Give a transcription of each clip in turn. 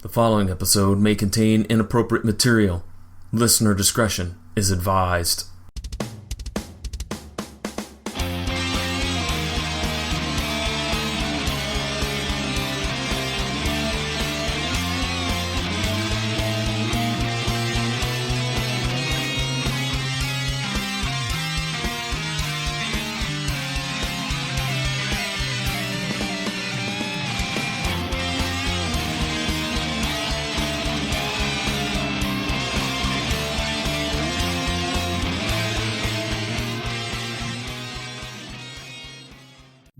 The following episode may contain inappropriate material. Listener discretion is advised.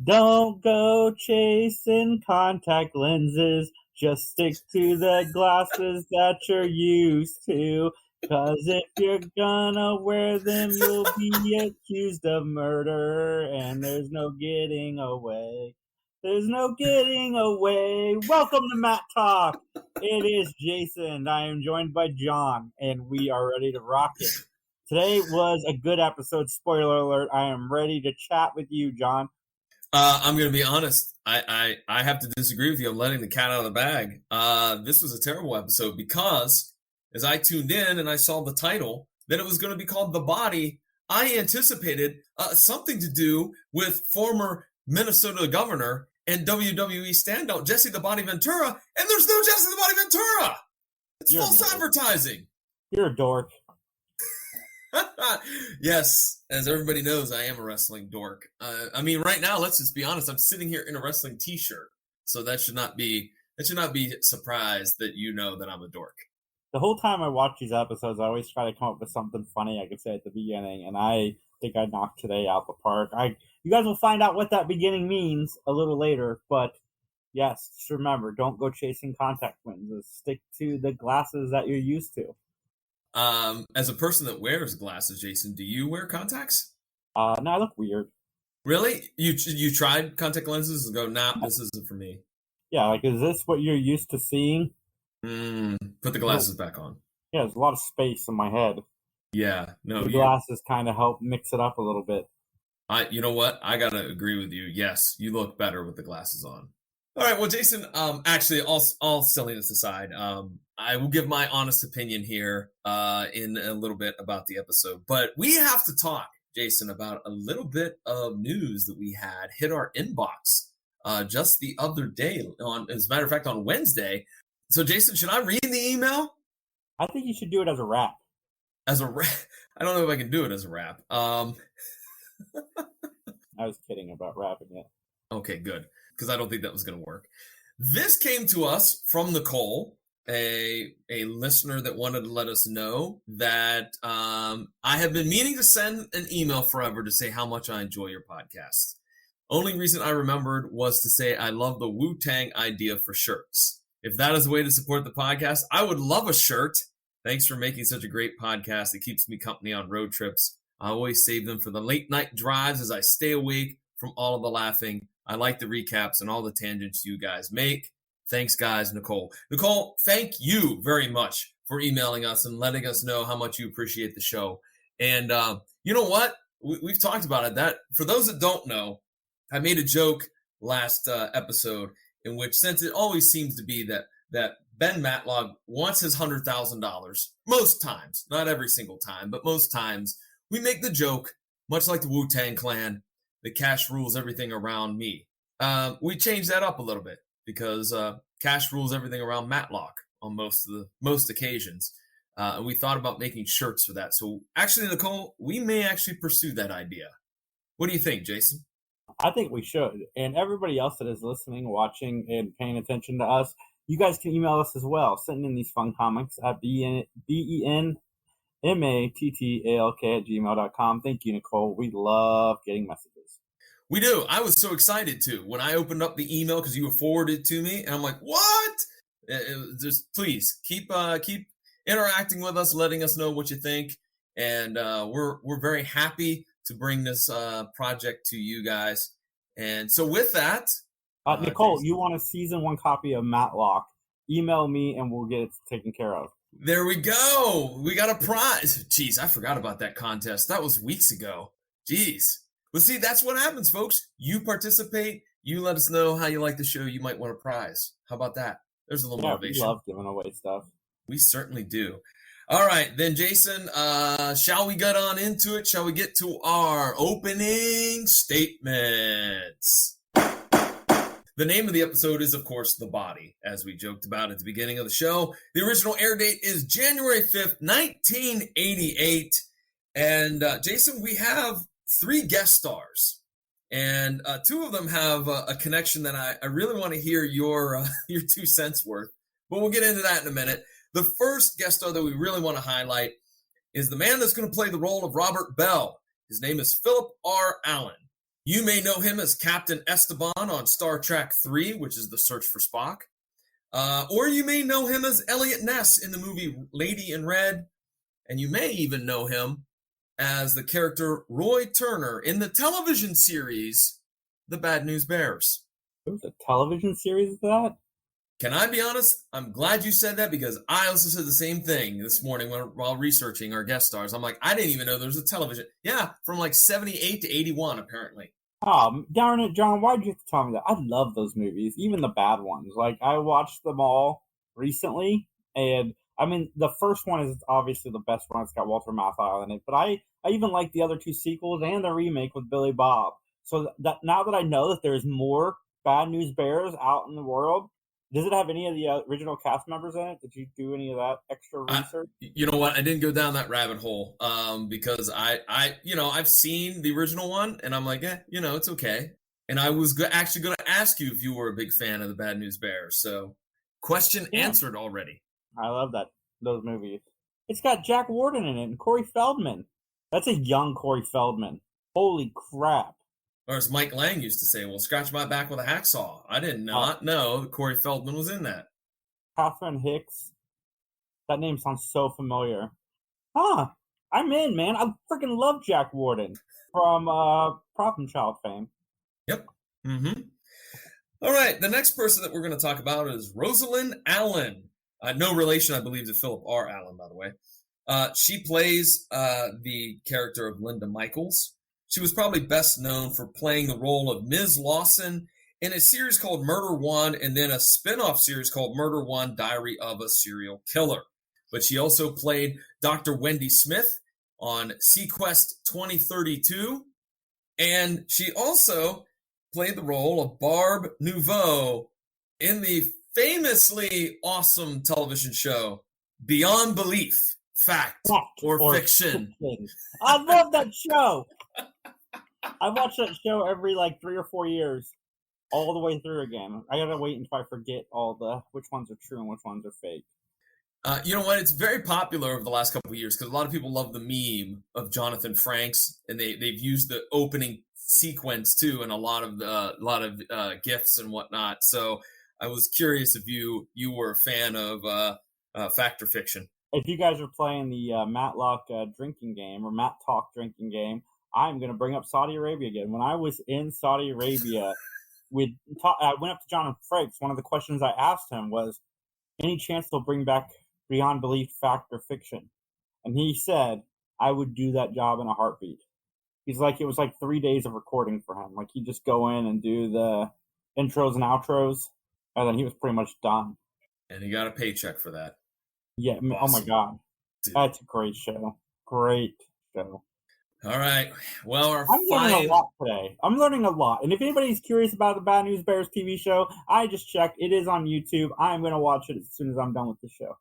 Don't go chasing contact lenses. Just stick to the glasses that you're used to. 'Cause if you're gonna wear them, you'll be accused of murder. And there's no getting away. There's no getting away. Welcome to Mattalk. It is Jason. I am joined by John, and we are ready to rock it. Today was a good episode. Spoiler alert. I am ready to chat with you, John. I'm going to be honest. I have to disagree with you. I'm letting the cat out of the bag. This was a terrible episode because as I tuned in and I saw the title, that it was going to be called The Body, I anticipated something to do with former Minnesota governor and WWE standout Jesse the Body Ventura, and there's no Jesse the Body Ventura. It's false advertising. You're a dork. Yes, as everybody knows, I am a wrestling dork. I mean, right now, let's just be honest. I'm sitting here in a wrestling T-shirt, so that should not be surprised that you know that I'm a dork. The whole time I watch these episodes, I always try to come up with something funny I could say at the beginning, and I think I knocked today out the park. You guys will find out what that beginning means a little later, but yes, just remember, don't go chasing contact lenses. Stick to the glasses that you're used to. As a person that wears glasses, Jason, do you wear contacts? No, I look weird. Really? You tried contact lenses and go, nah, this isn't for me. Yeah, like, is this what you're used to seeing? Put the glasses back on. Yeah, there's a lot of space in my head. Yeah, no. The glasses kind of help mix it up a little bit. You know what? I gotta agree with you. Yes, you look better with the glasses on. All right, well, Jason, actually, all silliness aside, I will give my honest opinion here in a little bit about the episode. But we have to talk, Jason, about a little bit of news that we had hit our inbox just the other day, as a matter of fact, on Wednesday. So, Jason, should I read the email? I think you should do it as a rap. As a rap? I don't know if I can do it as a rap. I was kidding about rapping it. Okay, good. Because I don't think that was going to work. This came to us from Nicole, a listener that wanted to let us know that I have been meaning to send an email forever to say how much I enjoy your podcast. Only reason I remembered was to say I love the Wu-Tang idea for shirts. If that is a way to support the podcast, I would love a shirt. Thanks for making such a great podcast. It keeps me company on road trips. I always save them for the late night drives as I stay awake from all of the laughing. I like the recaps and all the tangents you guys make. Thanks, guys, Nicole. Nicole, thank you very much for emailing us and letting us know how much you appreciate the show. And you know what? We've talked about it. That for those that don't know, I made a joke last episode in which, since it always seems to be that Ben Matlock wants his $100,000 most times, not every single time, but most times, we make the joke, much like the Wu-Tang Clan, the cash rules everything around me. We changed that up a little bit because cash rules everything around Matlock on most occasions. We thought about making shirts for that. So actually, Nicole, we may actually pursue that idea. What do you think, Jason? I think we should. And everybody else that is listening, watching, and paying attention to us, you guys can email us as well. Send in these fun comics at benmattalk@gmail.com. Thank you, Nicole. We love getting messages. We do. I was so excited too when I opened up the email because you forwarded it to me, and I'm like, "What?" Just please keep interacting with us, letting us know what you think, and we're very happy to bring this project to you guys. And so with that, Nicole, you want a season 1 copy of Matlock? Email me and we'll get it taken care of. There we go. We got a prize. Jeez, I forgot about that contest. That was weeks ago. Jeez. Well, see, that's what happens, folks. You participate. You let us know how you like the show. You might want a prize. How about that? There's a little Yeah, we motivation. love giving away stuff. We certainly do. All right, then, Jason, shall we get on into it? Shall we get to our opening statements? The name of the episode is, of course, The Body, as we joked about at the beginning of the show. The original air date is January 5th, 1988. And, Jason, we have 3 guest stars. And 2 of them have a connection that I really want to hear your 2 cents worth. But we'll get into that in a minute. The first guest star that we really want to highlight is the man that's going to play the role of Robert Bell. His name is Philip R. Allen. You may know him as Captain Esteban on Star Trek III, which is The Search for Spock. Or you may know him as Elliot Ness in the movie Lady in Red. And you may even know him as the character Roy Turner in the television series The Bad News Bears. There was a television series of that? Can I be honest? I'm glad you said that because I also said the same thing this morning while researching our guest stars. I'm like, I didn't even know there was a television. Yeah, from like 78 to 81, apparently. Oh, darn it, John, why'd you have to tell me that? I love those movies, even the bad ones. Like, I watched them all recently, and, I mean, the first one is obviously the best one. It's got Walter Matthau in it, but I even like the other 2 sequels and the remake with Billy Bob. So that now that I know that there's more Bad News Bears out in the world, does it have any of the original cast members in it? Did you do any of that extra research? You know what? I didn't go down that rabbit hole because I've seen the original one and I'm like, it's okay. And I was actually going to ask you if you were a big fan of the Bad News Bears. So, question answered already. I love those movies. It's got Jack Warden in it and Corey Feldman. That's a young Corey Feldman. Holy crap. Or as Mike Lang used to say, well, scratch my back with a hacksaw. I did not know that Corey Feldman was in that. Catherine Hicks. That name sounds so familiar. I'm in, man. I freaking love Jack Warden from Problem Child fame. Yep. Mm-hmm. All right, the next person that we're going to talk about is Rosalind Allen. No relation, I believe, to Philip R. Allen, by the way. She plays the character of Linda Michaels. She was probably best known for playing the role of Ms. Lawson in a series called Murder One and then a spin-off series called Murder One, Diary of a Serial Killer. But she also played Dr. Wendy Smith on Sequest 2032. And she also played the role of Barb Nouveau in the famously awesome television show Beyond Belief, Fact or Fiction. I love that show. I watch that show every 3 or 4 years, all the way through again. I gotta wait until I forget which ones are true and which ones are fake. You know what? It's very popular over the last couple of years because a lot of people love the meme of Jonathan Frakes, and they've used the opening sequence too in a lot of gifs and whatnot. So I was curious if you were a fan of Fact or Fiction. If you guys are playing the Matlock drinking game or Mattalk drinking game, I'm going to bring up Saudi Arabia again. When I was in Saudi Arabia, I went up to Jonathan Frakes. One of the questions I asked him was, any chance they'll bring back Beyond Belief, Fact or Fiction? And he said, I would do that job in a heartbeat. He's like, it was 3 days of recording for him. He'd just go in and do the intros and outros, and then he was pretty much done. And he got a paycheck for that. Yeah. Awesome. Oh my God. Dude. That's a great show. Great show. All right. Well, I'm learning a lot today. I'm learning a lot. And if anybody's curious about the Bad News Bears TV show, I just checked. It is on YouTube. I'm going to watch it as soon as I'm done with the show.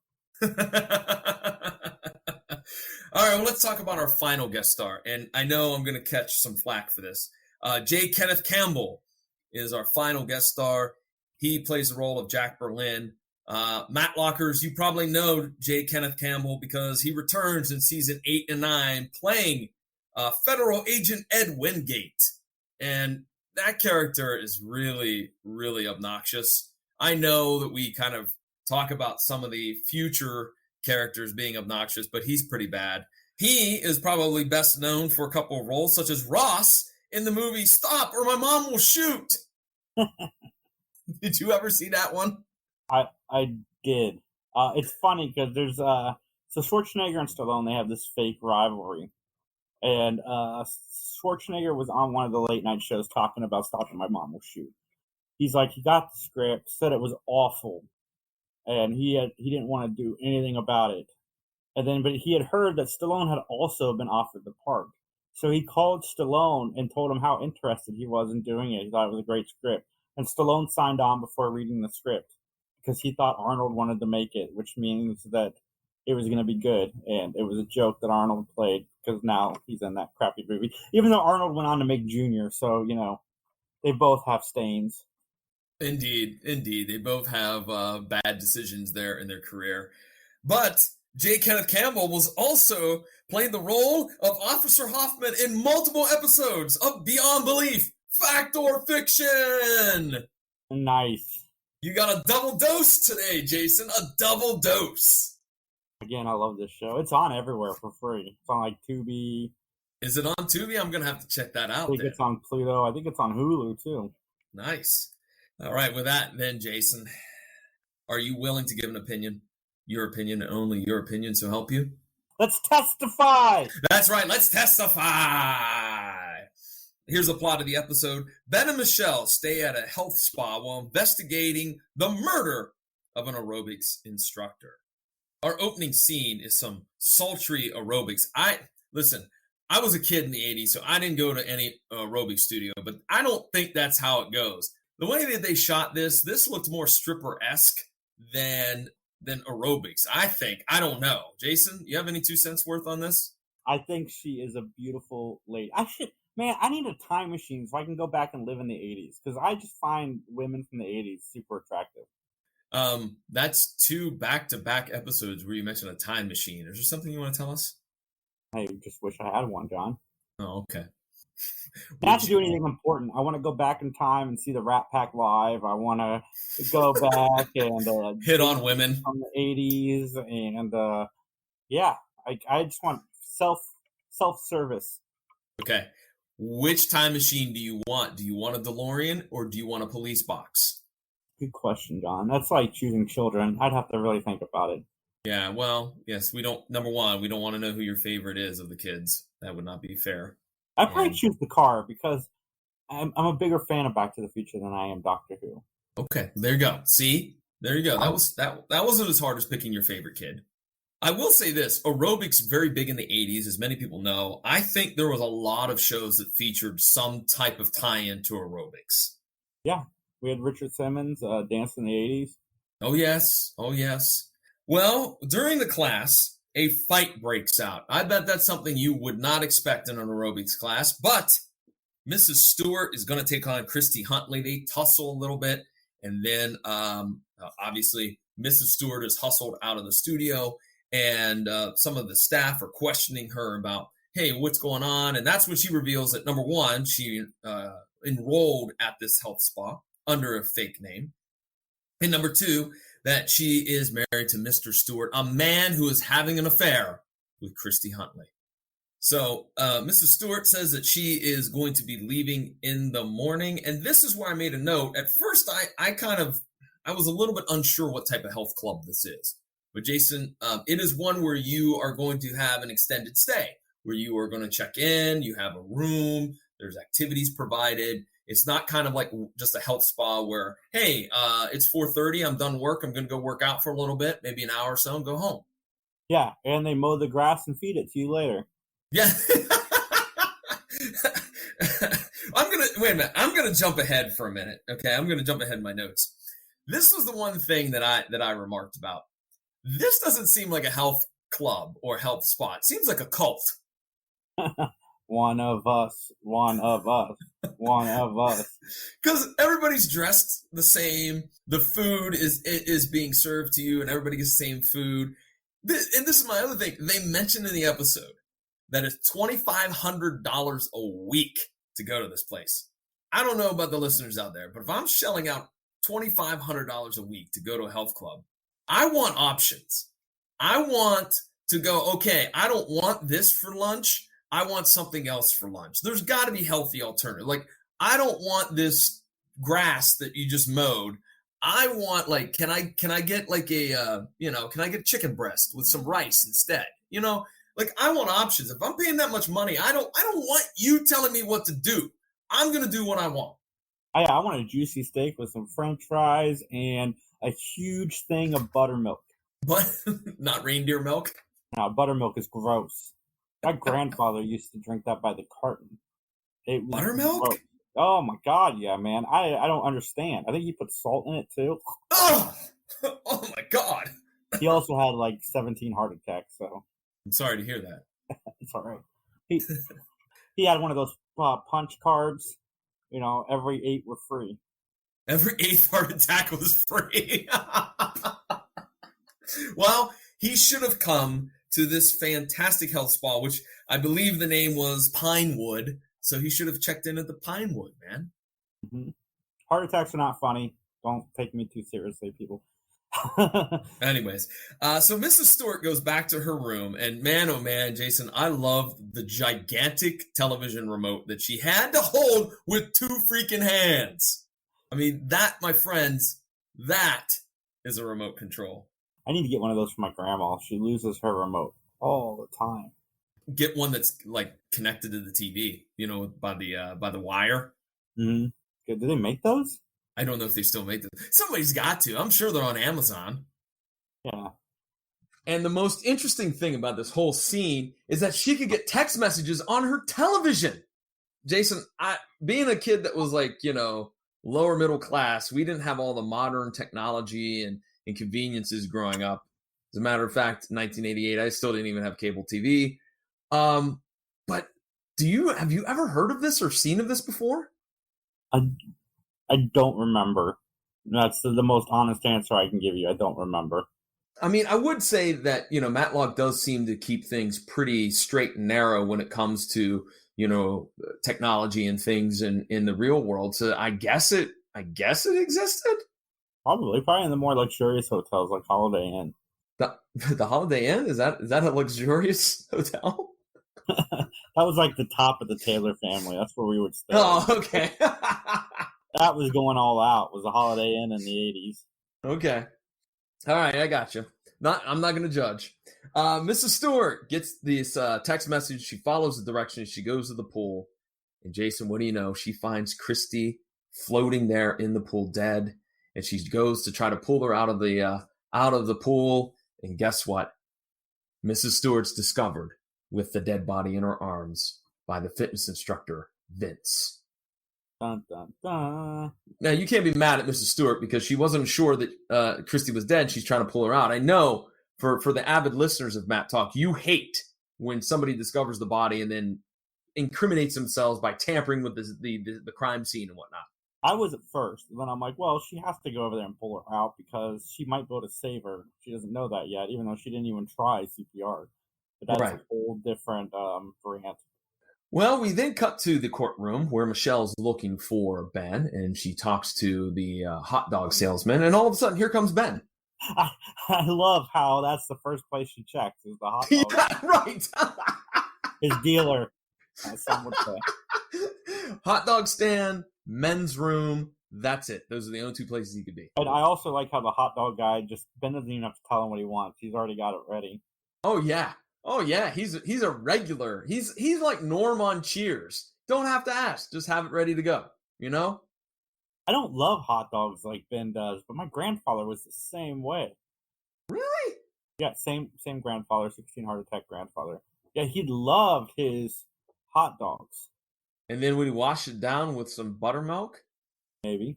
All right. Well, let's talk about our final guest star. And I know I'm going to catch some flack for this. J. Kenneth Campbell is our final guest star. He plays the role of Jack Berlin. Matlockers, you probably know J. Kenneth Campbell because he returns in season 8 and 9 playing Federal Agent Ed Wingate. And that character is really, really obnoxious. I know that we kind of talk about some of the future characters being obnoxious, but he's pretty bad. He is probably best known for a couple of roles, such as Ross in the movie Stop or My Mom Will Shoot. Did you ever see that one? I did. It's funny because there's so Schwarzenegger and Stallone, they have this fake rivalry. And Schwarzenegger was on one of the late night shows talking about Stop or My Mom Will Shoot. He's like, he got the script, said it was awful. and he didn't want to do anything about it. And then, but he had heard that Stallone had also been offered the part. So he called Stallone and told him how interested he was in doing it. He thought it was a great script. And Stallone signed on before reading the script because he thought Arnold wanted to make it, which means that it was going to be good. And it was a joke that Arnold played because now he's in that crappy movie. Even though Arnold went on to make Junior. So, they both have stains. Indeed. They both have bad decisions there in their career. But J. Kenneth Campbell was also playing the role of Officer Hoffman in multiple episodes of Beyond Belief, Fact or Fiction. Nice. You got a double dose today, Jason. A double dose. Again, I love this show. It's on everywhere for free. It's on like Tubi. Is it on Tubi? I'm going to have to check that out. I think it's on Pluto. I think it's on Hulu too. Nice. All right. With that, then, Jason, are you willing to give an opinion? Your opinion and only your opinion, so help you? Let's testify! That's right. Let's testify. Here's the plot of the episode. Ben and Michelle stay at a health spa while investigating the murder of an aerobics instructor. Our opening scene is some sultry aerobics. I was a kid in the 80s, so I didn't go to any aerobics studio, but I don't think that's how it goes. The way that they shot this looked more stripper-esque than aerobics, I think. I don't know. Jason, you have any 2 cents worth on this? I think she is a beautiful lady. I need a time machine so I can go back and live in the 80s, because I just find women from the 80s super attractive. That's 2 back-to-back episodes where you mentioned a time machine. Is there something you want to tell us? I just wish I had one, John. Oh, okay. Not to do anything important. I want to go back in time and see the Rat Pack live. I want to go back and hit on women from the 80s, and I just want self-service. Okay. Which time machine do you want? Do you want a DeLorean or do you want a police box? Good question, John. That's like choosing children. I'd have to really think about it. Yeah, well, yes, number one, we don't want to know who your favorite is of the kids. That would not be fair. I'd probably choose the car because I'm a bigger fan of Back to the Future than I am Doctor Who. Okay, there you go. See? There you go. That wasn't as hard as picking your favorite kid. I will say this, aerobics very big in the 80s, as many people know. I think there was a lot of shows that featured some type of tie-in to aerobics. Yeah, we had Richard Simmons dance in the 80s. Oh, yes. Well, during the class, a fight breaks out. I bet that's something you would not expect in an aerobics class, but Mrs. Stewart is going to take on Christy Huntley. They tussle a little bit, and then obviously Mrs. Stewart is hustled out of the studio, and some of the staff are questioning her about, hey, what's going on? And that's when she reveals that, number one, she enrolled at this health spa under a fake name. And number two, that she is married to Mr. Stewart, a man who is having an affair with Christy Huntley. So Mrs. Stewart says that she is going to be leaving in the morning. And this is where I made a note. At first, I was a little bit unsure what type of health club this is. But Jason, it is one where you are going to have an extended stay, where you are going to check in, you have a room, there's activities provided. It's not kind of like just a health spa where, hey, it's 4:30, I'm done work, I'm going to go work out for a little bit, maybe an hour or so, and go home. Yeah, and they mow the grass and feed it to you later. Yeah. Wait a minute. I'm going to jump ahead for a minute. Okay, I'm going to jump ahead in my notes. This was the one thing that I remarked about. This doesn't seem like a health club or health spa. It seems like a cult. One of us. Because everybody's dressed the same. The food is being served to you, and everybody gets the same food. And this is my other thing. They mentioned in the episode that it's $2,500 a week to go to this place. I don't know about the listeners out there, but if I'm shelling out $2,500 a week to go to a health club, I want options. I want to go, okay, I don't want this for lunch. I want something else for lunch. There's got to be healthy alternative. Like, I don't want this grass that you just mowed. I want, like, can I get like can I get chicken breast with some rice instead? Like, I want options. If I'm paying that much money, I don't want you telling me what to do. I'm going to do what I want. I want a juicy steak with some French fries and a huge thing of buttermilk. But not reindeer milk. Now, buttermilk is gross. My grandfather used to drink that by the carton. It was Buttermilk? gross. Oh my god, yeah, man. I don't understand. I think he put salt in it too. Oh, oh my God. He also had like 17 heart attacks, so I'm sorry to hear that. it's all right. He had one of those punch cards. You know, every 8 were free. Every 8th heart attack was free. Well, he should have come to this fantastic health spa, which I believe the name was Pinewood. So he should have checked in at the Pinewood, man. Mm-hmm. Heart attacks are not funny. Don't take me too seriously, people. Anyways, so Mrs. Stewart goes back to her room, and man, oh man, Jason, I love the gigantic television remote that she had to hold with 2 freaking hands. I mean, that, my friends, that is a remote control. I need to get one of those for my grandma. She loses her remote all the time. Get one that's like connected to the TV, you know, by the wire. Mm-hmm. Good. Do they make those? I don't know if they still make them. Somebody's got to. I'm sure they're on Amazon. Yeah. And the most interesting thing about this whole scene is that she could get text messages on her television. Jason, being a kid that was like, you know, lower middle class, we didn't have all the modern technology and conveniences growing up. As a matter of fact, 1988, I still didn't even have cable TV. But have you ever heard of this or seen of this before? I don't remember. That's the most honest answer I can give you. I don't remember. I mean, I would say that, you know, Matlock does seem to keep things pretty straight and narrow when it comes to, you know, technology and things in the real world. So I guess it existed. Probably in the more luxurious hotels like Holiday Inn. The Holiday Inn? Is that a luxurious hotel? That was like the top of the Taylor family. That's where we would stay. Oh, okay. That was going all out. Was a Holiday Inn in the 80s. Okay. All right, I got you. I'm not going to judge. Mrs. Stewart gets this text message. She follows the directions. She goes to the pool. And Jason, what do you know? She finds Christy floating there in the pool dead. And she goes to try to pull her out of the pool. And guess what? Mrs. Stewart's discovered with the dead body in her arms by the fitness instructor, Vince. Dun, dun, dun. Now, you can't be mad at Mrs. Stewart because she wasn't sure that Christy was dead. She's trying to pull her out. I know for the avid listeners of Mattalk, you hate when somebody discovers the body and then incriminates themselves by tampering with the crime scene and whatnot. I was at first. And then I'm like, well, she has to go over there and pull her out because she might be able to save her. She doesn't know that yet, even though she didn't even try CPR. But that's Right. a whole different rant. Well, we then cut to the courtroom where Michelle's looking for Ben, and she talks to the hot dog salesman, and all of a sudden, here comes Ben. I love how that's the first place she checks is the hot dog. Yeah, right. His dealer, as some would say. Hot dog stand, men's room. That's it. Those are the only 2 places he could be. And I also like how the hot dog guy Ben doesn't even have to tell him what he wants. He's already got it ready. Oh yeah. He's a regular. He's like Norm on Cheers. Don't have to ask. Just have it ready to go. You know? I don't love hot dogs like Ben does, but my grandfather was the same way. Really? Yeah, same grandfather, 16 heart attack grandfather. Yeah, he loved his hot dogs. And then would he wash it down with some buttermilk? Maybe.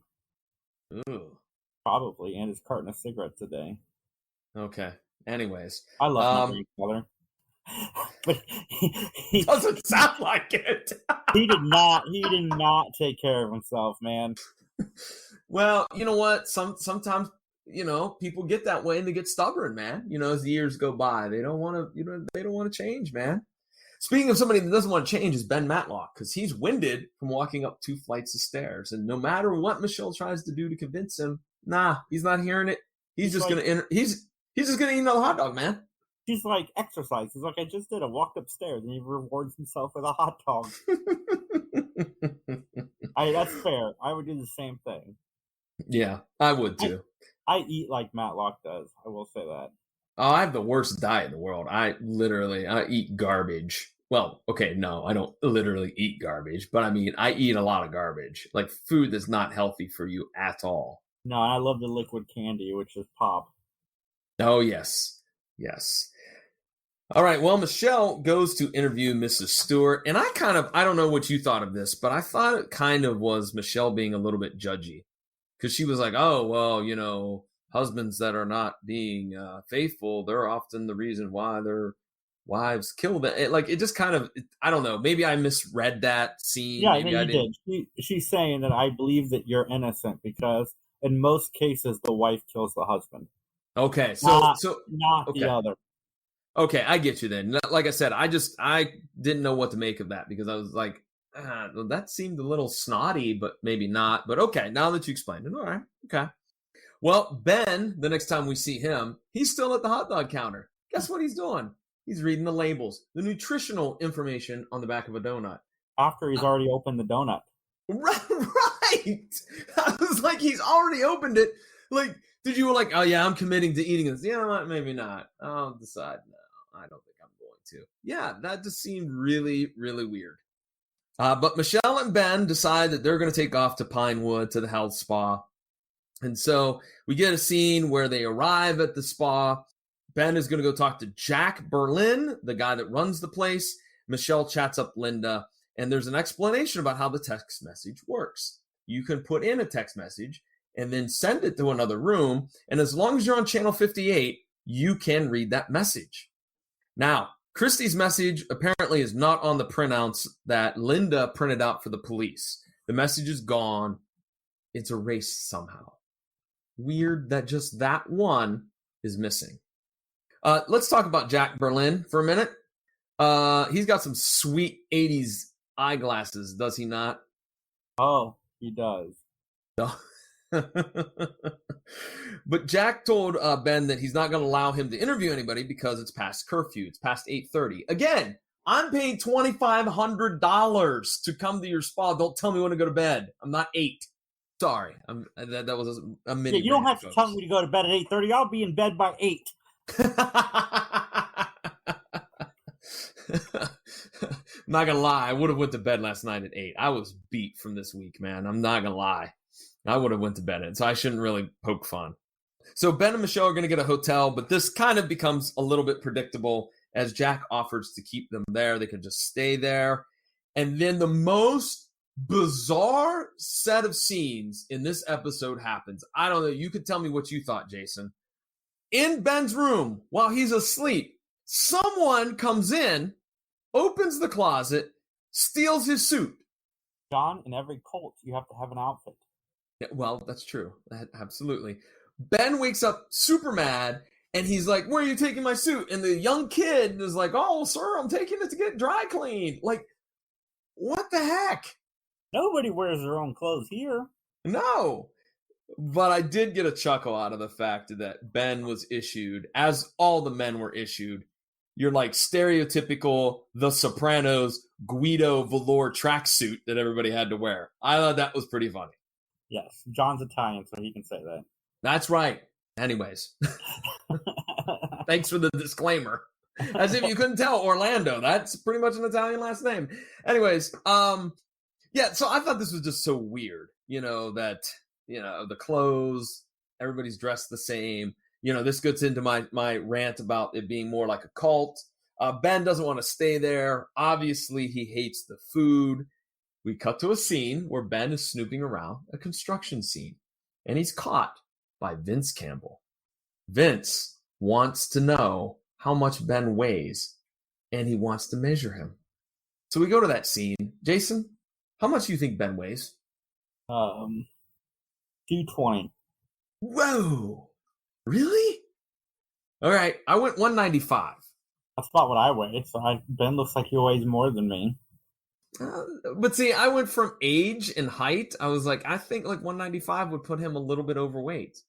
Ooh. Probably. And his carton of cigarettes a day. Okay. Anyways. I love my grandfather. But he doesn't sound like it. He did not take care of himself, man. Well, you know what? Sometimes, you know, people get that way and they get stubborn, man. You know, as the years go by, they don't want to change, man. Speaking of somebody that doesn't want to change is Ben Matlock, because he's winded from walking up 2 flights of stairs. And no matter what Michelle tries to do to convince him, nah, he's not hearing it. He's just like, he's just gonna eat another hot dog, man. He's like, exercise. He's like, I just did. I walked upstairs, and he rewards himself with a hot dog. That's fair. I would do the same thing. Yeah, I would too. I eat like Matlock does. I will say that. Oh, I have the worst diet in the world. I eat garbage. Well, okay, no, I don't literally eat garbage, but I mean, I eat a lot of garbage, like food that's not healthy for you at all. No, I love the liquid candy, which is pop. Oh, yes. Yes. All right. Well, Michelle goes to interview Mrs. Stewart. And I don't know what you thought of this, but I thought it kind of was Michelle being a little bit judgy. Because she was like, oh, well, husbands that are not being faithful, they're often the reason why their wives kill them. It just kind of, I don't know. Maybe I misread that scene. Yeah, no, Maybe I you didn't. did. She's saying that I believe that you're innocent because in most cases the wife kills the husband, Okay. not So, not the okay. other. Okay, I get you then. Like I said, I didn't know what to make of that because I was like, well, that seemed a little snotty, but maybe not. But okay, now that you explained it, all right, okay. Well, Ben, the next time we see him, he's still at the hot dog counter. Guess what he's doing? He's reading the labels, the nutritional information on the back of a donut. After he's already opened the donut. Right. I was like, he's already opened it. Like, did you like, oh yeah, I'm committing to eating this? Yeah, maybe not. I'll decide. No, I don't think I'm going to. Yeah, that just seemed really, really weird. But Michelle and Ben decide that they're going to take off to Pinewood to the health spa. And so we get a scene where they arrive at the spa. Ben is going to go talk to Jack Berlin, the guy that runs the place. Michelle chats up Linda, and there's an explanation about how the text message works. You can put in a text message and then send it to another room. And as long as you're on channel 58, you can read that message. Now, Christy's message apparently is not on the printouts that Linda printed out for the police. The message is gone. It's erased somehow. Weird that just that one is missing. Let's talk about Jack Berlin for a minute. He's got some sweet 80s eyeglasses, does he not? Oh, he does. But Jack told Ben that he's not going to allow him to interview anybody because it's past curfew. It's past 8:30. Again, I'm paying $2,500 to come to your spa. Don't tell me when to go to bed. I'm not 8. Sorry, that was a mini. Yeah, you don't have to tell me to go to bed at 8:30. I'll be in bed by 8. I'm not gonna lie, I would have went to bed last night at 8. I was beat from this week, man. I'm not gonna lie. I would have went to bed at it, so I shouldn't really poke fun. So Ben and Michelle are gonna get a hotel, but this kind of becomes a little bit predictable as Jack offers to keep them there. They could just stay there. And then the most bizarre set of scenes in this episode happens. I don't know. You could tell me what you thought, Jason. In Ben's room, while he's asleep, someone comes in, opens the closet, steals his suit. John, in every cult, you have to have an outfit. Yeah, well, that's true. Absolutely. Ben wakes up super mad, and he's like, where are you taking my suit? And the young kid is like, oh, sir, I'm taking it to get dry cleaned. Like, what the heck? Nobody wears their own clothes here. No. But I did get a chuckle out of the fact that Ben was issued, as all the men were issued, your like stereotypical The Sopranos Guido velour tracksuit that everybody had to wear. I thought that was pretty funny. Yes, John's Italian, so he can say that. That's right. Anyways, thanks for the disclaimer. As if you couldn't tell, Orlando. That's pretty much an Italian last name. Anyways, yeah. So I thought this was just so weird. That the clothes, everybody's dressed the same. This gets into my rant about it being more like a cult. Ben doesn't want to stay there. Obviously, he hates the food. We cut to a scene where Ben is snooping around a construction scene, and he's caught by Vince Campbell. Vince wants to know how much Ben weighs, and he wants to measure him. So we go to that scene. Jason, how much do you think Ben weighs? 220. Whoa! Really? All right, I went 195. That's about what I weigh. So Ben looks like he weighs more than me. But see, I went from age and height. I was like, I think like 195 would put him a little bit overweight.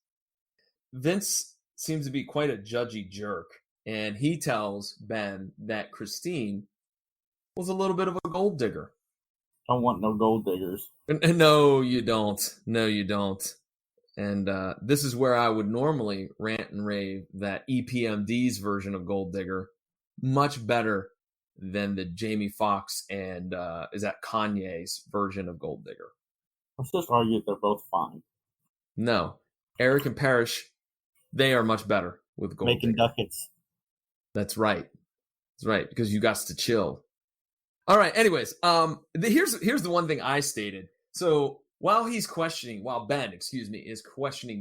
Vince seems to be quite a judgy jerk, and he tells Ben that Christine was a little bit of a gold digger. Don't want no gold diggers. No, you don't. No, you don't. And this is where I would normally rant and rave that EPMD's version of gold digger much better than the Jamie Foxx and is that Kanye's version of gold digger. Let's just argue they're both fine. No, Eric and Parrish, they are much better with Gold Making Digger. ducats. That's right. That's right, because you got to chill. All right. Anyways, here's the one thing I stated. So while Ben, is questioning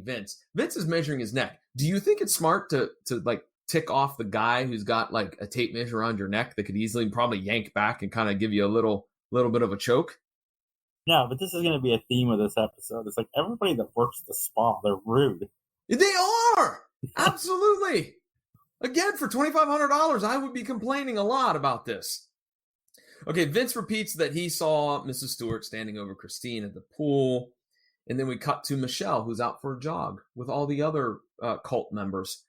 Vince is measuring his neck. Do you think it's smart to like tick off the guy who's got like a tape measure around your neck that could easily probably yank back and kind of give you a little bit of a choke? No, but this is going to be a theme of this episode. It's like everybody that works the spa, they're rude. They are absolutely. Again, for $2,500, I would be complaining a lot about this. Okay, Vince repeats that he saw Mrs. Stewart standing over Christine at the pool. And then we cut to Michelle, who's out for a jog with all the other cult members.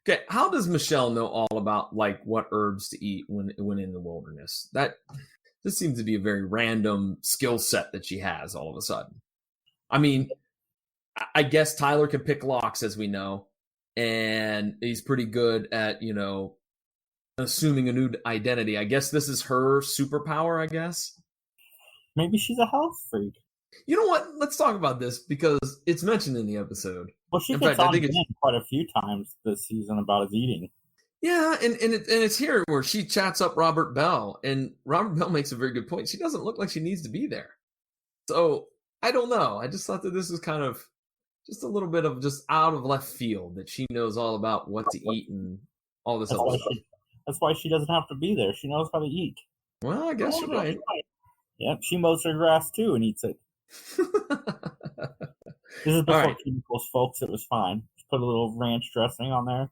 Okay, how does Michelle know all about like what herbs to eat when in the wilderness? This seems to be a very random skill set that she has all of a sudden. I mean, I guess Tyler can pick locks, as we know, and he's pretty good at, assuming a new identity. I guess this is her superpower, I guess. Maybe she's a health freak. You know what? Let's talk about this because it's mentioned in the episode. Well, she gets on quite a few times this season about his eating. Yeah, and it's here where she chats up Robert Bell, and Robert Bell makes a very good point. She doesn't look like she needs to be there. So, I don't know. I just thought that this was kind of just a little bit of just out of left field, that she knows all about what to eat and all this other stuff. That's why she doesn't have to be there. She knows how to eat. Well, I guess you're right. Yep, she mows her grass too and eats it. This is before chemicals, folks. It was fine. Just put a little ranch dressing on there.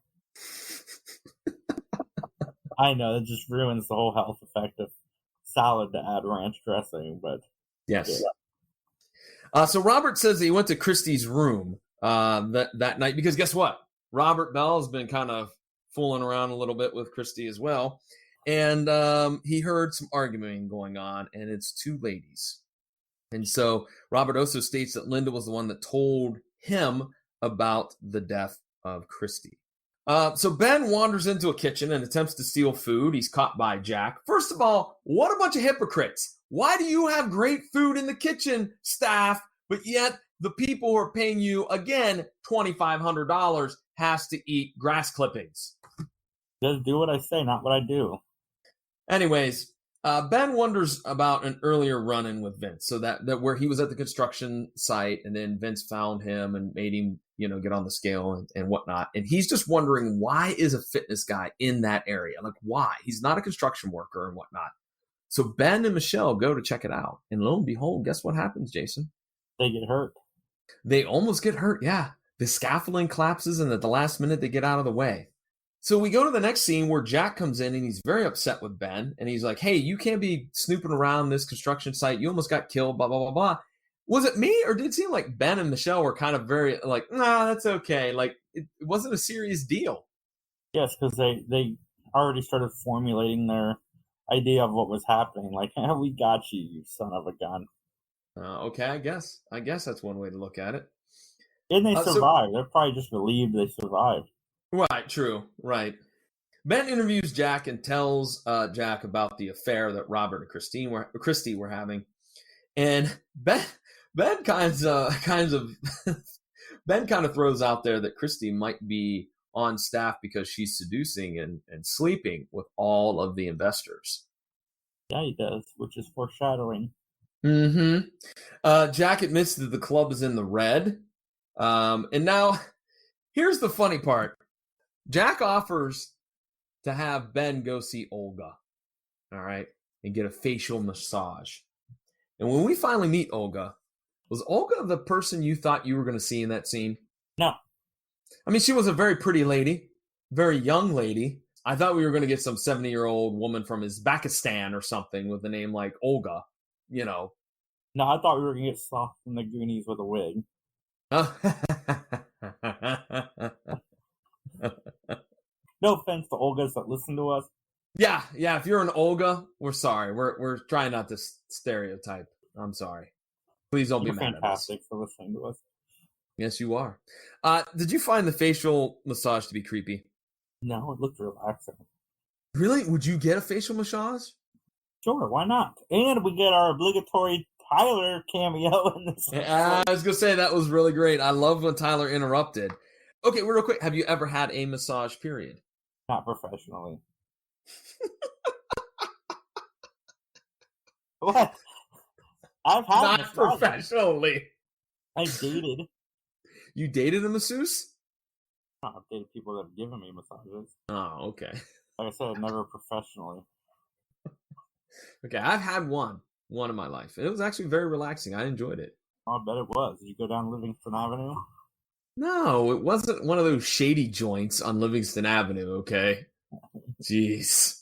I know, it just ruins the whole health effect of salad to add ranch dressing, but yes. Yeah. So Robert says he went to Christie's room that night because guess what? Robert Bell has been kind of fooling around a little bit with Christie as well, and he heard some arguing going on, and it's two ladies. And so Robert also states that Linda was the one that told him about the death of Christie. So Ben wanders into a kitchen and attempts to steal food. He's caught by Jack. First of all, what a bunch of hypocrites. Why do you have great food in the kitchen, staff, but yet the people who are paying you, again, $2,500 has to eat grass clippings? Just do what I say, not what I do. Anyways, Ben wonders about an earlier run-in with Vince. So that where he was at the construction site and then Vince found him and made him, get on the scale and whatnot. And he's just wondering, why is a fitness guy in that area? Like, why? He's not a construction worker and whatnot. So Ben and Michelle go to check it out. And lo and behold, guess what happens, Jason? They get hurt. They almost get hurt, yeah. The scaffolding collapses and at the last minute they get out of the way. So we go to the next scene where Jack comes in and he's very upset with Ben. And he's like, hey, you can't be snooping around this construction site. You almost got killed, blah, blah, blah, blah. Was it me or did it seem like Ben and Michelle were kind of very like, nah, that's okay. Like, it wasn't a serious deal. Yes, because they already started formulating their idea of what was happening. Like, we got you, you son of a gun. Okay, I guess that's one way to look at it. And they survived. They're probably just relieved they survived. Right, true, right. Ben interviews Jack and tells Jack about the affair that Robert and Christie were having, and Ben kind of Ben kind of throws out there that Christie might be on staff because she's seducing and sleeping with all of the investors. Yeah, he does, which is foreshadowing. Mm-hmm. Jack admits that the club is in the red, and now here's the funny part. Jack offers to have Ben go see Olga, all right, and get a facial massage. And when we finally meet Olga, was Olga the person you thought you were going to see in that scene? No. I mean, she was a very pretty lady, very young lady. I thought we were going to get some 70-year-old woman from Uzbekistan or something with a name like Olga, No, I thought we were going to get Sloth from the Goonies with a wig. No offense to Olgas that listen to us. Yeah. If you're an Olga, we're sorry. We're trying not to stereotype. I'm sorry. Please don't be mad at us. Fantastic for listening to us. Yes, you are. Did you find the facial massage to be creepy? No, it looked relaxing. Really? Would you get a facial massage? Sure, why not? And we get our obligatory Tyler cameo in this. I was going to say that was really great. I love when Tyler interrupted. Okay, real quick. Have you ever had a massage period? Not professionally. What? I've had Not massages. professionally. I dated. You dated a masseuse? I've dated people that have given me massages. Oh, okay. Like I said, never professionally. Okay, I've had one in my life. It was actually very relaxing. I enjoyed it. Oh, I bet it was. Did you go down Livingston Avenue? No, it wasn't one of those shady joints on Livingston Avenue, okay? Jeez.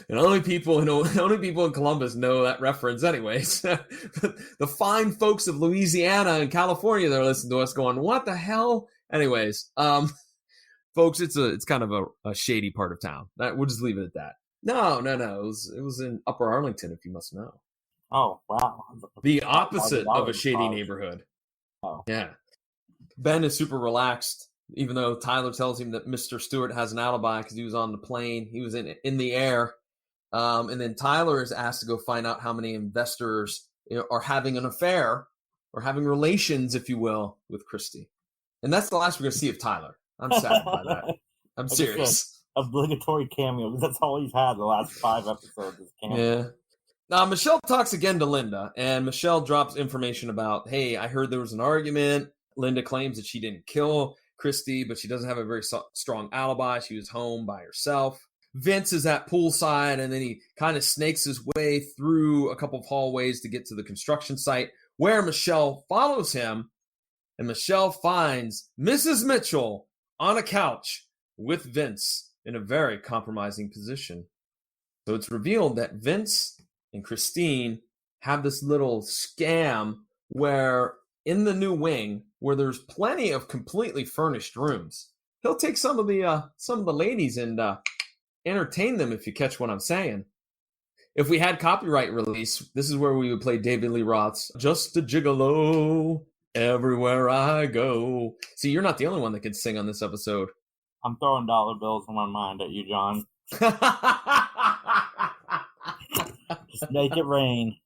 And only people in Columbus know that reference anyways. The fine folks of Louisiana and California that are listening to us going, what the hell? Anyways, folks, it's kind of a shady part of town. We'll just leave it at that. No. It was in Upper Arlington, if you must know. Oh, wow. The opposite of a shady neighborhood. Oh. Yeah. Ben is super relaxed, even though Tyler tells him that Mr. Stewart has an alibi because he was on the plane. He was in the air. And then Tyler is asked to go find out how many investors are having an affair or having relations, if you will, with Christy. And that's the last we're going to see of Tyler. I'm sad by that. I'm serious. Obligatory cameo, because that's all he's had the last 5 episodes. Is cameo. Yeah. Now, Michelle talks again to Linda, and Michelle drops information about, hey, I heard there was an argument. Linda claims that she didn't kill Christy, but she doesn't have a very strong alibi. She was home by herself. Vince is at poolside, and then he kind of snakes his way through a couple of hallways to get to the construction site, where Michelle follows him, and Michelle finds Mrs. Mitchell on a couch with Vince in a very compromising position. So it's revealed that Vince and Christine have this little scam where in the new wing, where there's plenty of completely furnished rooms, he'll take some of the ladies and entertain them, if you catch what I'm saying. If we had copyright release, this is where we would play David Lee Roth's Just a Gigolo Everywhere I Go. See, you're not the only one that can sing on this episode. I'm throwing dollar bills in my mind at you, John. Just make it rain.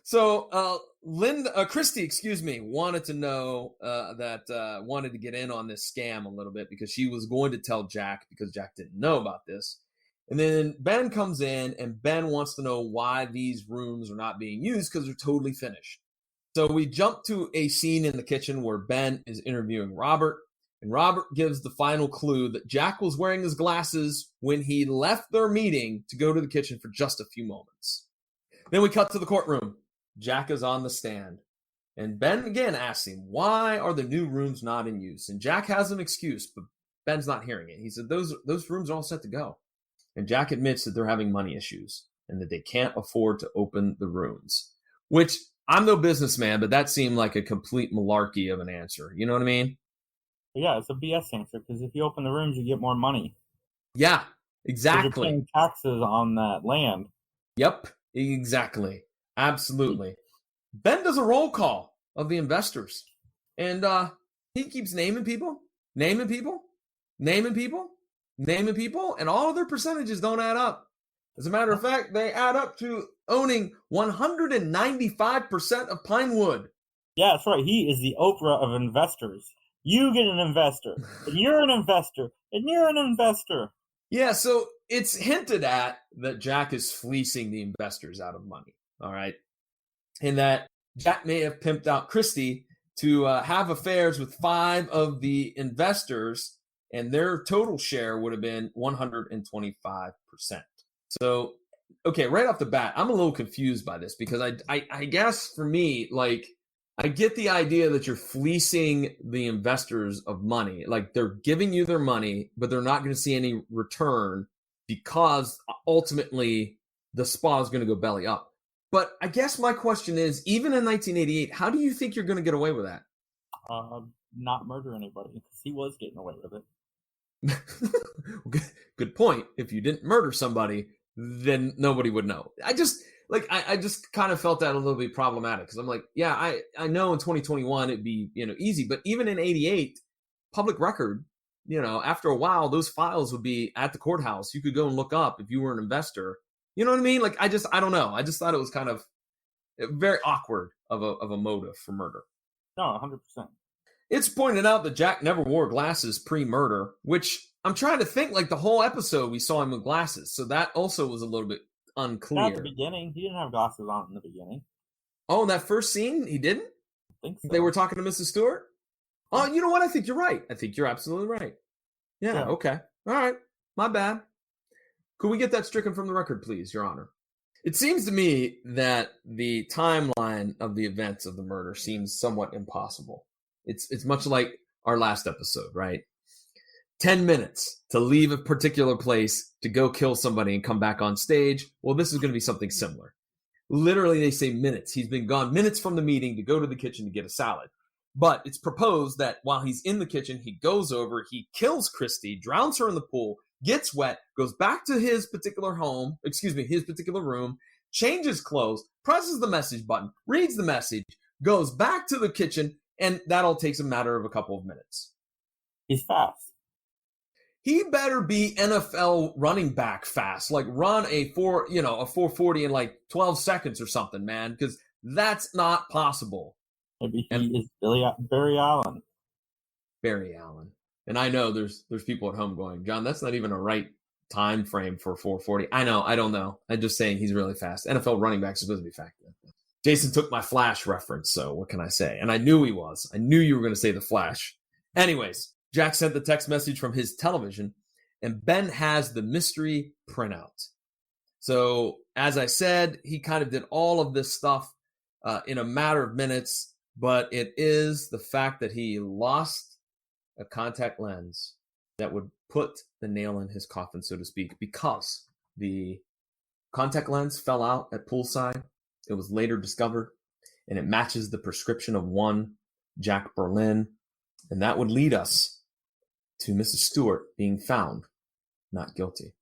So, Christy, wanted to know wanted to get in on this scam a little bit because she was going to tell Jack because Jack didn't know about this. And then Ben comes in and Ben wants to know why these rooms are not being used because they're totally finished. So we jump to a scene in the kitchen where Ben is interviewing Robert, and Robert gives the final clue that Jack was wearing his glasses when he left their meeting to go to the kitchen for just a few moments. Then we cut to the courtroom. Jack is on the stand, and Ben again asks him, why are the new rooms not in use? And Jack has an excuse, but Ben's not hearing it. He said, those rooms are all set to go. And Jack admits that they're having money issues and that they can't afford to open the rooms, which I'm no businessman, but that seemed like a complete malarkey of an answer. You know what I mean? Yeah, it's a BS answer because if you open the rooms, you get more money. Yeah, exactly. You're paying taxes on that land. Yep, exactly. Absolutely. Ben does a roll call of the investors, and he keeps naming people, and all of their percentages don't add up. As a matter of fact, they add up to owning 195% of Pinewood. Yeah, that's right. He is the Oprah of investors. You get an investor, and you're an investor, and you're an investor. Yeah, so it's hinted at that Jack is fleecing the investors out of money. All right. And that Jack may have pimped out Christy to have affairs with 5 of the investors, and their total share would have been 125%. So, okay, right off the bat, I'm a little confused by this because I guess for me, like, I get the idea that you're fleecing the investors of money. Like, they're giving you their money, but they're not going to see any return because ultimately the spa is going to go belly up. But I guess my question is, even in 1988, how do you think you're going to get away with that? Not murder anybody, because he was getting away with it. Good point. If you didn't murder somebody, then nobody would know. I just kind of felt that a little bit problematic because I'm like, yeah, I know in 2021 it'd be easy, but even in 88, public record, after a while those files would be at the courthouse. You could go and look up if you were an investor. You know what I mean? Like, I don't know. I just thought it was kind of very awkward of a motive for murder. No, 100%. It's pointed out that Jack never wore glasses pre-murder, which I'm trying to think, like the whole episode we saw him with glasses, so that also was a little bit unclear. Not at the beginning. He didn't have glasses on in the beginning. Oh, in that first scene, he didn't? I think so. They were talking to Mrs. Stewart? Oh, you know what? I think you're right. I think you're absolutely right. Yeah, okay. All right. My bad. Could we get that stricken from the record, please, Your Honor? It seems to me that the timeline of the events of the murder seems somewhat impossible. It's much like our last episode, right? 10 minutes to leave a particular place to go kill somebody and come back on stage. Well, this is going to be something similar. Literally, they say minutes. He's been gone minutes from the meeting to go to the kitchen to get a salad. But it's proposed that while he's in the kitchen, he goes over, he kills Christy, drowns her in the pool, gets wet, goes back to his particular his particular room, changes clothes, presses the message button, reads the message, goes back to the kitchen, and that all takes a matter of a couple of minutes. He's fast. He better be NFL running back fast, like run a 440 in like 12 seconds or something, man, because that's not possible. Maybe he is Barry Allen. Barry Allen. And I know there's people at home going, John, that's not even a right time frame for 440. I know, I don't know. I'm just saying he's really fast. NFL running backs are supposed to be fast. Jason took my Flash reference, so what can I say? And I knew he was. I knew you were going to say the Flash. Anyways, Jack sent the text message from his television, and Ben has the mystery printout. So, as I said, he kind of did all of this stuff in a matter of minutes, but it is the fact that he lost a contact lens that would put the nail in his coffin, so to speak, because the contact lens fell out at poolside. It was later discovered, and it matches the prescription of one Jack Berlin, and that would lead us to Mrs. Stewart being found not guilty.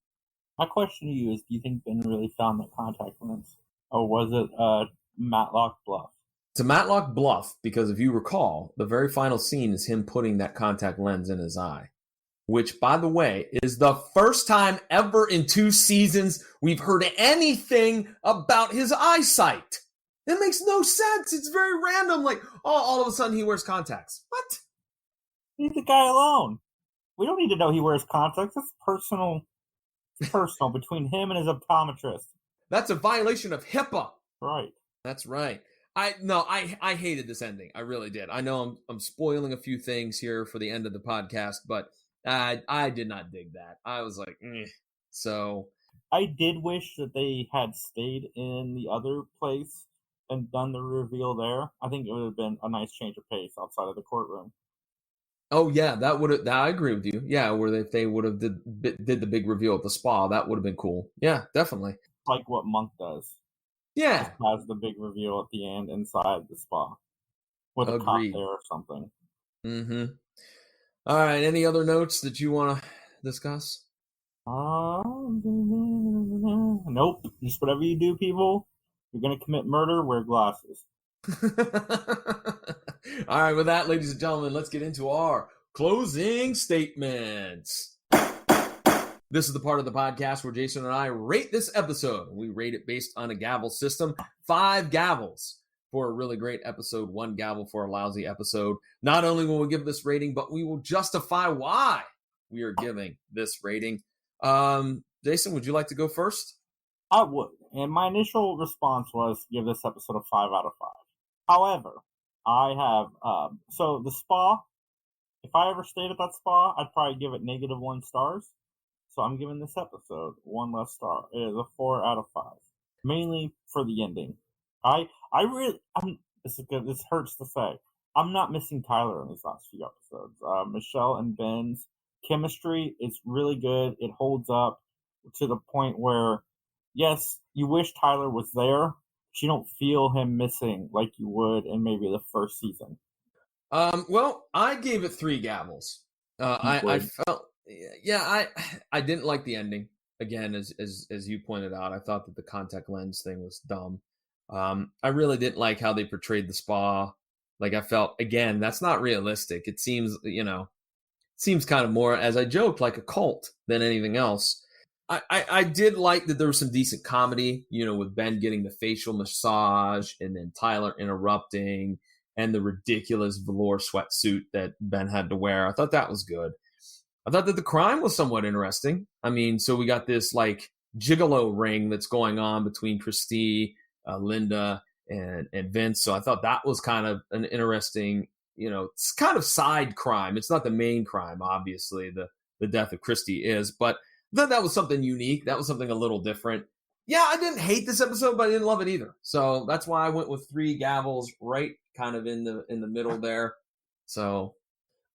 My question to you is, do you think Ben really found that contact lens? Or was it Matlock bluff? It's a Matlock bluff, because if you recall, the very final scene is him putting that contact lens in his eye, which, by the way, is the first time ever in 2 seasons we've heard anything about his eyesight. It makes no sense. It's very random. Like, all of a sudden he wears contacts. What? Leave the guy alone. We don't need to know he wears contacts. That's personal between him and his optometrist. That's a violation of HIPAA. Right. That's right. I hated this ending. I really did. I know I'm spoiling a few things here for the end of the podcast, but I did not dig that. I was like, So I did wish that they had stayed in the other place and done the reveal there. I think it would have been a nice change of pace outside of the courtroom. Oh yeah, I agree with you. Yeah, where if they would have did the big reveal at the spa, that would have been cool. Yeah, definitely. Like what Monk does. Yeah. Just has the big reveal at the end inside the spa. With a cop there or something. Mm-hmm. All right, any other notes that you want to discuss? Nope. Just whatever you do, people. You're going to commit murder, wear glasses. All right, with that, ladies and gentlemen, let's get into our closing statements. This is the part of the podcast where Jason and I rate this episode. We rate it based on a gavel system. 5 gavels for a really great episode, 1 gavel for a lousy episode. Not only will we give this rating, but we will justify why we are giving this rating. Jason, would you like to go first? I would. And my initial response was give this episode a 5 out of 5. However, I have, so the spa, if I ever stayed at that spa, I'd probably give it -1 stars. So I'm giving this episode 1 less star. It is a 4 out of 5. Mainly for the ending. This hurts to say. I'm not missing Tyler in these last few episodes. Michelle and Ben's chemistry is really good. It holds up to the point where, yes, you wish Tyler was there, but you don't feel him missing like you would in maybe the first season. Well, I gave it 3 gavels. I felt, I didn't like the ending. Again, as you pointed out, I thought that the contact lens thing was dumb. I really didn't like how they portrayed the spa. Like, I felt, again, that's not realistic. It seems kind of more, as I joked, like a cult than anything else. I did like that there was some decent comedy, with Ben getting the facial massage and then Tyler interrupting and the ridiculous velour sweatsuit that Ben had to wear. I thought that was good. I thought that the crime was somewhat interesting. I mean, so we got this like gigolo ring that's going on between Christy, Linda, and Vince. So I thought that was kind of an interesting, it's kind of side crime. It's not the main crime, obviously. The death of Christy is, but I thought that was something unique. That was something a little different. Yeah, I didn't hate this episode, but I didn't love it either. So that's why I went with 3 gavels, right kind of in the middle there. So,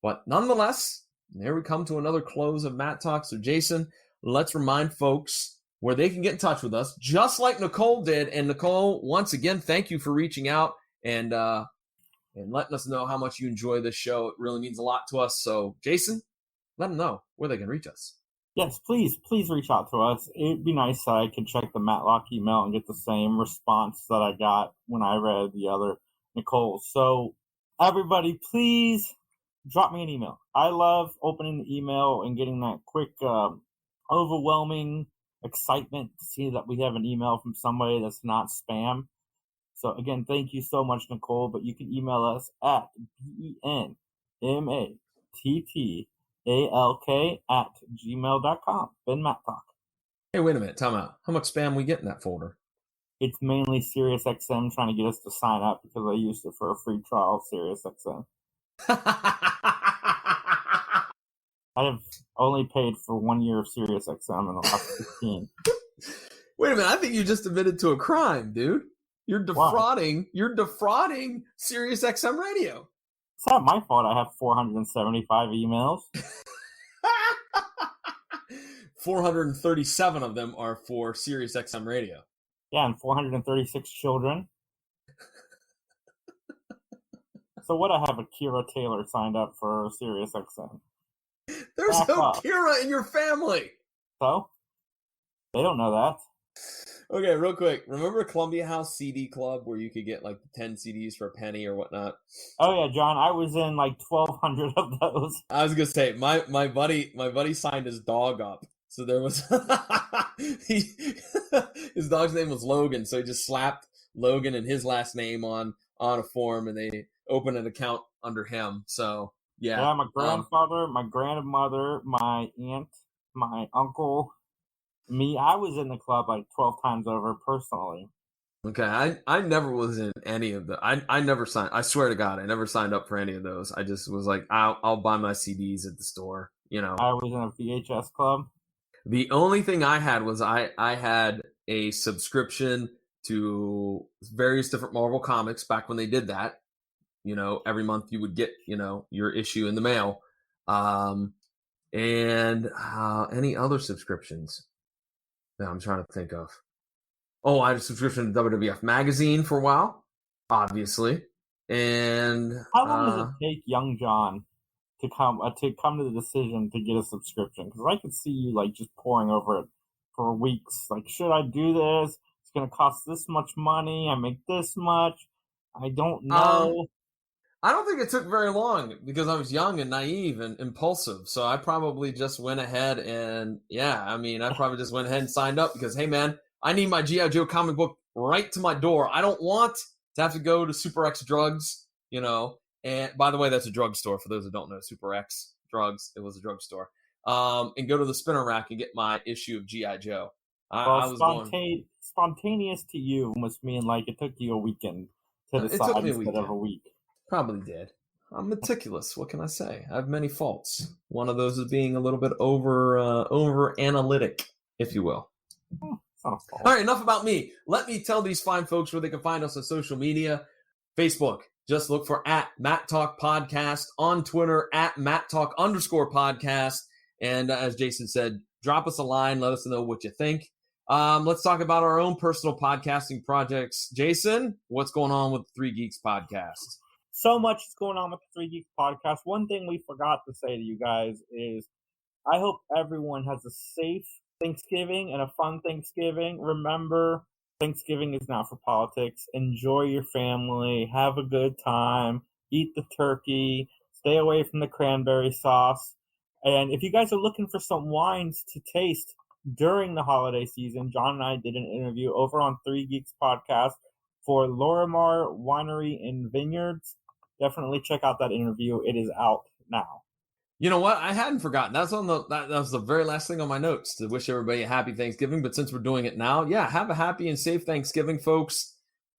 but nonetheless, there we come to another close of Mattalk. So Jason, let's remind folks where they can get in touch with us, just like Nicole did. And Nicole, once again, thank you for reaching out and letting us know how much you enjoy this show. It really means a lot to us. So Jason, let them know where they can reach us. Yes, please reach out to us. It'd be nice that I could check the Matlock email and get the same response that I got when I read the other Nicole. So everybody, please drop me an email. I love opening the email and getting that quick, overwhelming excitement to see that we have an email from somebody that's not spam. So again, thank you so much, Nicole. But you can email us at benmattalk@gmail.com. Ben Mattalk. Hey, wait a minute. Time out. How much spam we get in that folder? It's mainly SiriusXM trying to get us to sign up because I used it for a free trial of SiriusXM. I have only paid for 1 year of SiriusXM in the last 15. Wait a minute. I think you just admitted to a crime, dude. You're defrauding. Why? You're defrauding SiriusXM Radio. It's not my fault. I have 475 emails. 437 of them are for SiriusXM Radio. Yeah, and 436 children. So what? I have a Kira Taylor signed up for SiriusXM. There's no Kira in your family. So? They don't know that. Okay, real quick. Remember Columbia House CD Club where you could get like 10 CDs for a penny or whatnot? Oh yeah, John. I was in like 1,200 of those. I was gonna say my buddy signed his dog up. So there was his dog's name was Logan, so he just slapped Logan and his last name on a form, and they opened an account under him. So yeah. Yeah, my grandfather, my grandmother, my aunt, my uncle, me. I was in the club like 12 times over personally. Okay, I never was in any of the. I never signed. I swear to God, I never signed up for any of those. I just was like, I'll buy my CDs at the store. I was in a VHS club. The only thing I had was I had a subscription to various different Marvel comics back when they did that. Every month you would get, your issue in the mail. And any other subscriptions that I'm trying to think of. Oh, I had a subscription to WWF Magazine for a while, obviously. And how long does it take young John to come to the decision to get a subscription? Because I could see you like just pouring over it for weeks. Like, should I do this? It's going to cost this much money. I make this much. I don't know. I don't think it took very long because I was young and naive and impulsive. So I probably just went ahead and I probably just went ahead and signed up because, hey man, I need my G.I. Joe comic book right to my door. I don't want to have to go to Super X Drugs, And by the way, that's a drugstore for those that don't know. Super X Drugs, it was a drugstore. And go to the spinner rack and get my issue of G.I. Joe. Spontaneous to you must mean like it took you a weekend to decide instead of a week. Probably did. I'm meticulous. What can I say? I have many faults. One of those is being a little bit over analytic, if you will. All right, enough about me. Let me tell these fine folks where they can find us on social media. Facebook, just look for @Mattalk Podcast. On Twitter, @Mattalk_podcast. And as Jason said, drop us a line. Let us know what you think. Let's talk about our own personal podcasting projects. Jason, what's going on with the Three Geeks podcast? So much is going on with the Three Geeks podcast. One thing we forgot to say to you guys is I hope everyone has a safe Thanksgiving and a fun Thanksgiving. Remember, Thanksgiving is not for politics. Enjoy your family. Have a good time. Eat the turkey. Stay away from the cranberry sauce. And if you guys are looking for some wines to taste during the holiday season, John and I did an interview over on Three Geeks podcast for Lorimar Winery and Vineyards. Definitely check out that interview. It is out now. You know what? I hadn't forgotten. That was the very last thing on my notes, to wish everybody a happy Thanksgiving. But since we're doing it now, yeah, have a happy and safe Thanksgiving, folks.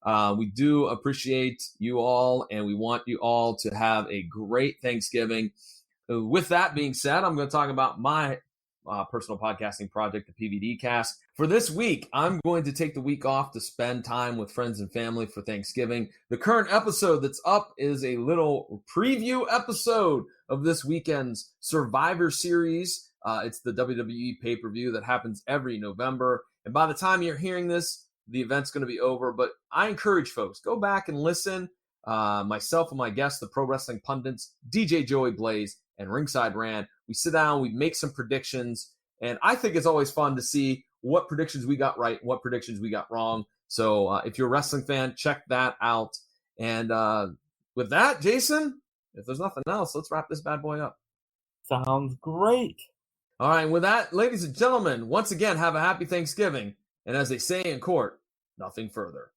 We do appreciate you all, and we want you all to have a great Thanksgiving. With that being said, I'm going to talk about my personal podcasting project, the PVD Cast. For this week, I'm going to take the week off to spend time with friends and family for Thanksgiving. The current episode that's up is a little preview episode of this weekend's Survivor Series. It's the WWE pay-per-view that happens every November. And by the time you're hearing this, the event's going to be over. But I encourage folks, go back and listen. Myself and my guests, the pro wrestling pundits, DJ Joey Blaze and Ringside Rand, we sit down, we make some predictions, and I think it's always fun to see what predictions we got right, what predictions we got wrong. So if you're a wrestling fan, check that out. And with that, Jason, if there's nothing else, let's wrap this bad boy up. Sounds great. All right, with that, ladies and gentlemen, once again, have a happy Thanksgiving. And as they say in court, nothing further.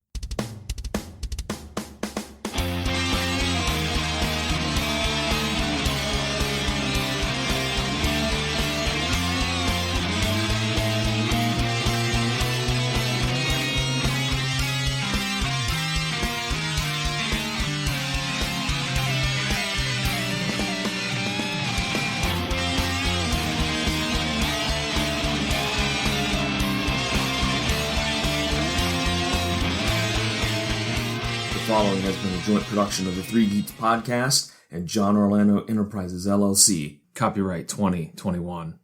The following has been a joint production of the Three Geeks Podcast and John Orlando Enterprises, LLC. Copyright 2021.